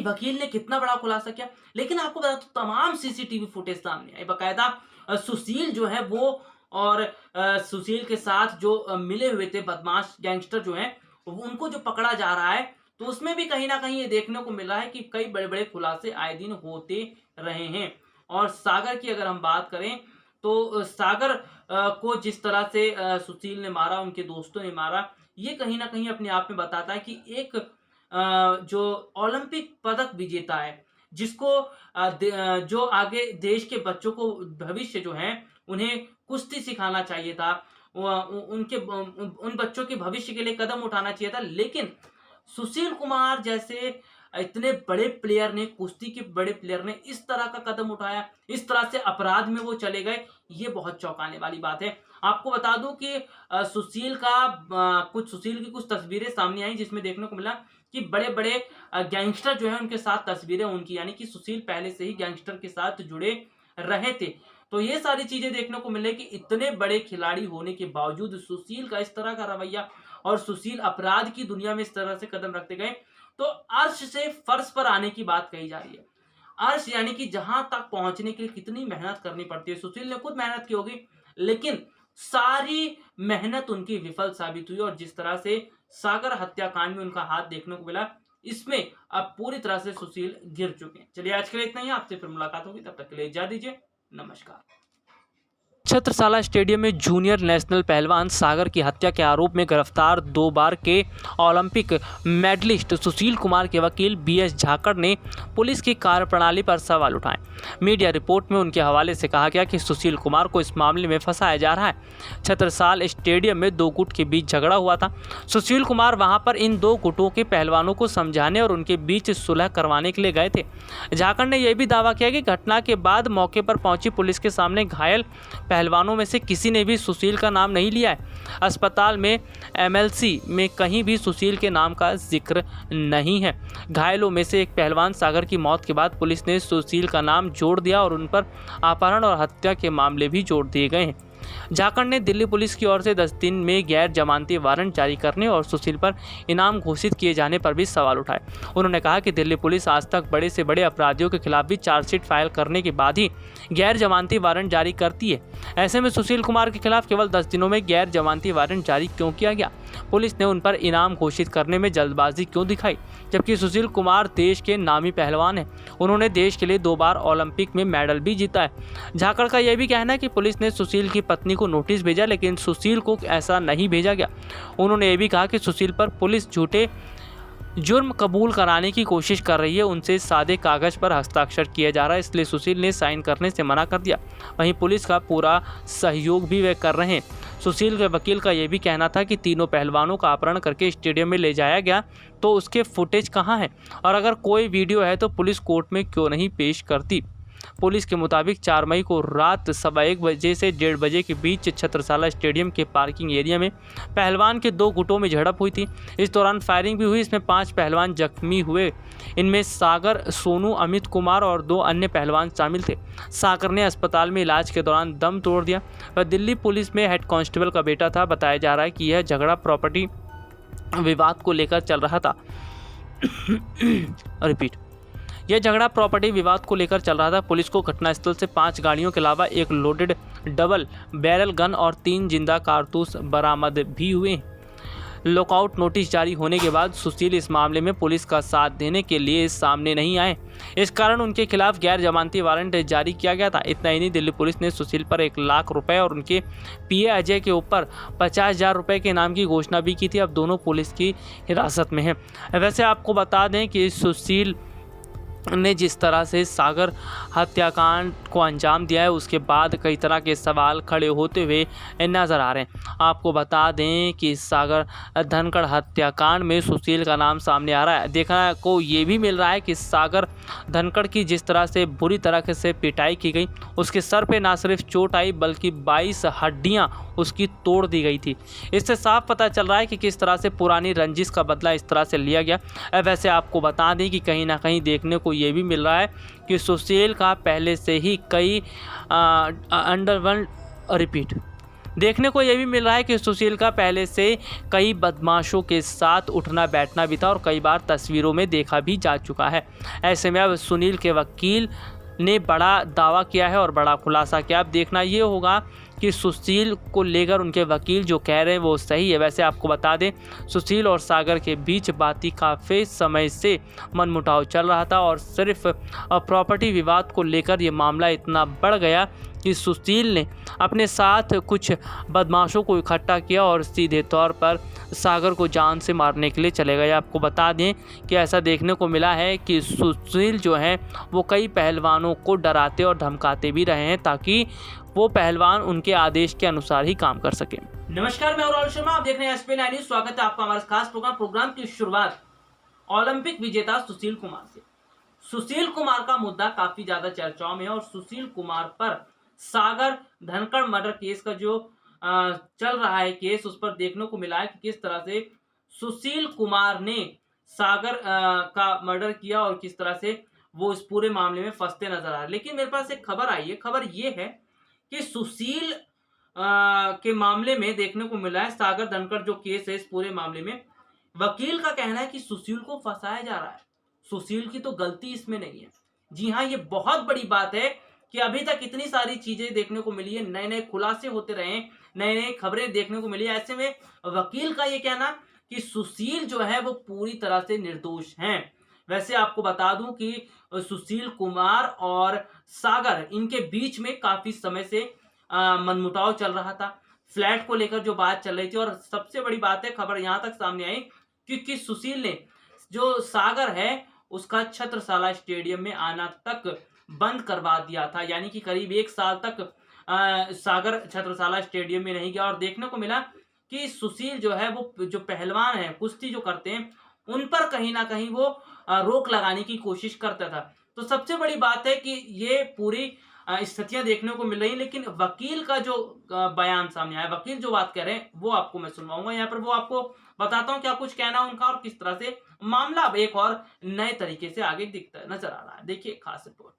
वकील ने कितना बड़ा खुलासा किया। लेकिन आपको बता दूं तमाम सीसीटीवी फुटेज सामने आई, बाकायदा सुशील जो है वो और सुशील के साथ जो मिले हुए थे बदमाश गैंगस्टर जो हैं उनको जो पकड़ा जा रहा है, तो उसमें भी कहीं ना कहीं ये देखने को मिल रहा है कि कई बड़े बड़े खुलासे आए दिन होते रहे हैं। और सागर की अगर हम बात करें तो सागर को जिस तरह से सुशील ने मारा, उनके दोस्तों ने मारा, ये कहीं ना कहीं अपने आप में बताता है कि एक जो ओलंपिक पदक विजेता है, जिसको जो आगे देश के बच्चों को भविष्य जो है उन्हें कुश्ती सिखाना चाहिए था, उनके उन बच्चों के भविष्य के लिए कदम उठाना चाहिए था, लेकिन सुशील कुमार जैसे इतने बड़े प्लेयर ने, कुश्ती के बड़े प्लेयर ने इस तरह का कदम उठाया, इस तरह से अपराध में वो चले गए, ये बहुत चौंकाने वाली बात है। आपको बता दूं कि सुशील की कुछ तस्वीरें सामने आई जिसमें देखने को मिला कि बड़े बड़े गैंगस्टर जो है उनके साथ तस्वीरें उनकी, यानी कि सुशील पहले से ही गैंगस्टर के साथ जुड़े रहे थे। तो ये सारी चीजें देखने को मिले कि इतने बड़े खिलाड़ी होने के बावजूद सुशील का इस तरह का रवैया और सुशील अपराध की दुनिया में इस तरह से कदम रखते गए, तो अर्श से फर्श पर आने की बात कही जा रही है। अर्श यानी कि जहां तक पहुंचने के लिए कितनी मेहनत करनी पड़ती है, सुशील ने खुद मेहनत की होगी, लेकिन सारी मेहनत उनकी विफल साबित हुई। और जिस तरह से सागर हत्याकांड में उनका हाथ देखने को मिला, इसमें अब पूरी तरह से सुशील गिर चुके हैं। चलिए आज के लिए इतना ही, आपसे फिर मुलाकात होगी, तब तक के लिए इजाजत दीजिए, नमस्कार। छत्रसाल स्टेडियम में जूनियर नेशनल पहलवान सागर की हत्या के आरोप में गिरफ्तार 2 बार के ओलंपिक मेडलिस्ट सुशील कुमार के वकील बीएस झाकड़ ने पुलिस की कार्यप्रणाली पर सवाल उठाए। मीडिया रिपोर्ट में उनके हवाले से कहा गया कि सुशील कुमार को इस मामले में फंसाया जा रहा है। छत्रसाल स्टेडियम में 2 गुट के बीच झगड़ा हुआ था। सुशील कुमार वहां पर इन 2 गुटों के पहलवानों को समझाने और उनके बीच सुलह करवाने के लिए गए थे। झाकड़ ने यह भी दावा किया कि घटना के बाद मौके पर पहुंची पुलिस के सामने घायल पहलवानों में से किसी ने भी सुशील का नाम नहीं लिया है। अस्पताल में एमएलसी में कहीं भी सुशील के नाम का जिक्र नहीं है। घायलों में से एक पहलवान सागर की मौत के बाद पुलिस ने सुशील का नाम जोड़ दिया और उन पर अपहरण और हत्या के मामले भी जोड़ दिए गए हैं। झाकड़ ने दिल्ली पुलिस की ओर से 10 दिन में गैर जमानती वारंट जारी करने और सुशील पर इनाम घोषित किए जाने पर भी सवाल उठाए। उन्होंने कहा कि दिल्ली पुलिस आज तक बड़े से बड़े अपराधियों के खिलाफ भी चार्जशीट फाइल करने के बाद ही गैर जमानती वारंट जारी करती है। ऐसे में सुशील कुमार के खिलाफ केवल 10 दिनों में गैर जमानती वारंट जारी क्यों किया गया? पुलिस ने उन पर इनाम घोषित करने में जल्दबाजी क्यों दिखाई, जबकि सुशील कुमार देश के नामी पहलवान हैं। उन्होंने देश के लिए 2 बार ओलंपिक में मेडल भी जीता है। झाकड़ का यह भी कहना है कि पुलिस ने सुशील की पत्नी को नोटिस भेजा, लेकिन सुशील को ऐसा नहीं भेजा गया। उन्होंने ये भी कहा कि सुशील पर पुलिस झूठे जुर्म कबूल कराने की कोशिश कर रही है, उनसे सादे कागज पर हस्ताक्षर किया जा रहा है, इसलिए सुशील ने साइन करने से मना कर दिया। वहीं पुलिस का पूरा सहयोग भी वे कर रहे हैं। सुशील के वकील का यह भी कहना था कि तीनों पहलवानों का अपहरण करके स्टेडियम में ले जाया गया, तो उसके फुटेज कहाँ है, और अगर कोई वीडियो है तो पुलिस कोर्ट में क्यों नहीं पेश करती। पुलिस के मुताबिक 4 मई को रात 1:15 बजे से 1:30 बजे के बीच छत्रसाल स्टेडियम के पार्किंग एरिया में पहलवान के 2 गुटों में झड़प हुई थी। इस दौरान फायरिंग भी हुई। इसमें 5 पहलवान जख्मी हुए। इनमें सागर, सोनू, अमित कुमार और 2 अन्य पहलवान शामिल थे। सागर ने अस्पताल में इलाज के दौरान दम तोड़ दिया। वह दिल्ली पुलिस में हेड कांस्टेबल का बेटा था। बताया जा रहा है कि यह झगड़ा प्रॉपर्टी विवाद को लेकर चल रहा था। यह झगड़ा प्रॉपर्टी विवाद को लेकर चल रहा था। पुलिस को घटनास्थल से 5 गाड़ियों के अलावा एक लोडेड डबल बैरल गन और 3 जिंदा कारतूस बरामद भी हुए। लॉकआउट नोटिस जारी होने के बाद सुशील इस मामले में पुलिस का साथ देने के लिए सामने नहीं आए। इस कारण उनके खिलाफ गैर जमानती वारंट जारी किया गया था। इतना ही नहीं, दिल्ली पुलिस ने सुशील पर 1 लाख रुपए और उनके पीए अजय के ऊपर 50,000 रुपए के इनाम की घोषणा भी की थी। अब दोनों पुलिस की हिरासत में हैं। वैसे आपको बता दें कि सुशील ने जिस तरह से सागर हत्याकांड को अंजाम दिया है, उसके बाद कई तरह के सवाल खड़े होते हुए नज़र आ रहे हैं। आपको बता दें कि सागर धनखड़ हत्याकांड में सुशील का नाम सामने आ रहा है। देखने को ये भी मिल रहा है कि सागर धनखड़ की जिस तरह से बुरी तरह से पिटाई की गई, उसके सर पे ना सिर्फ चोट आई बल्कि 22 हड्डियां उसकी तोड़ दी गई थी। इससे साफ पता चल रहा है कि किस तरह से पुरानी रंजिश का बदला इस तरह से लिया गया। वैसे आपको बता दें कि कहीं ना कहीं देखने को ये भी मिल रहा है कि सुशील का पहले से ही कई देखने को ये भी मिल रहा है कि सुशील का पहले से कई बदमाशों के साथ उठना बैठना भी था और कई बार तस्वीरों में देखा भी जा चुका है। ऐसे में अब सुनील के वकील ने बड़ा दावा किया है और बड़ा खुलासा किया। अब देखना ये होगा कि सुशील को लेकर उनके वकील जो कह रहे हैं वो सही है। वैसे आपको बता दें, सुशील और सागर के बीच बातचीत काफ़ी समय से मनमुटाव चल रहा था और सिर्फ प्रॉपर्टी विवाद को लेकर ये मामला इतना बढ़ गया कि सुशील ने अपने साथ कुछ बदमाशों को इकट्ठा किया और सीधे तौर पर सागर को जान से मारने के लिए चले गए। आपको बता दें कि ऐसा देखने को मिला है कि सुशील जो हैं वो कई पहलवानों को डराते और धमकाते भी रहे हैं ताकि वो पहलवान उनके आदेश के अनुसार ही काम कर सके। नमस्कार, मैं राहुल शर्मा, आप देख रहे हैं एसपी 9 न्यूज़। स्वागत है आपका हमारे खास प्रोग्राम की शुरुआत ओलंपिक विजेता सुशील कुमार से। सुशील कुमार का मुद्दा काफी ज्यादा चर्चाओं में है और सुशील कुमार पर सागर धनखड़ मर्डर केस का जो चल रहा है केस, उस पर देखने को मिला है कि किस तरह से सुशील कुमार ने सागर का मर्डर किया और किस तरह से वो इस पूरे मामले में फंसते नजर आ रहे। लेकिन मेरे पास एक खबर आई है। खबर ये है कि सुशील के मामले में देखने को मिला है, सागर धनखड़ जो केस है, इस पूरे मामले में वकील का कहना है कि सुशील को फंसाया जा रहा है। सुशील की तो गलती इसमें नहीं है। जी हाँ, ये बहुत बड़ी बात है कि अभी तक इतनी सारी चीजें देखने को मिली है, नए नए खुलासे होते रहे, नए नए खबरें देखने को मिली। ऐसे में वकील का ये कहना कि सुशील जो है वो पूरी तरह से निर्दोष हैं। वैसे आपको बता दूं कि सुशील कुमार और सागर, इनके बीच में काफी समय से मनमुटाव चल रहा था, फ्लैट को लेकर जो बात चल रही थी। और सबसे बड़ी बात है, खबर यहां तक सामने आई क्योंकि सुशील ने जो सागर है उसका छत्रसाला स्टेडियम में आना तक बंद करवा दिया था, यानी कि करीब 1 साल तक सागर छत्रसाला स्टेडियम में नहीं गया। और देखने को मिला कि सुशील जो है वो जो पहलवान है, कुश्ती जो करते हैं, उन पर कहीं ना कहीं वो रोक लगाने की कोशिश करता था। तो सबसे बड़ी बात है कि ये पूरी स्थितियां देखने को मिल रही, लेकिन वकील का जो बयान सामने आया, वकील जो बात कह रहे हैं वो आपको मैं सुनवाऊंगा यहाँ पर। वो आपको बताता हूँ क्या कुछ कहना उनका और किस तरह से मामला अब एक और नए तरीके से आगे दिखता नजर आ रहा है। देखिए खास रिपोर्ट।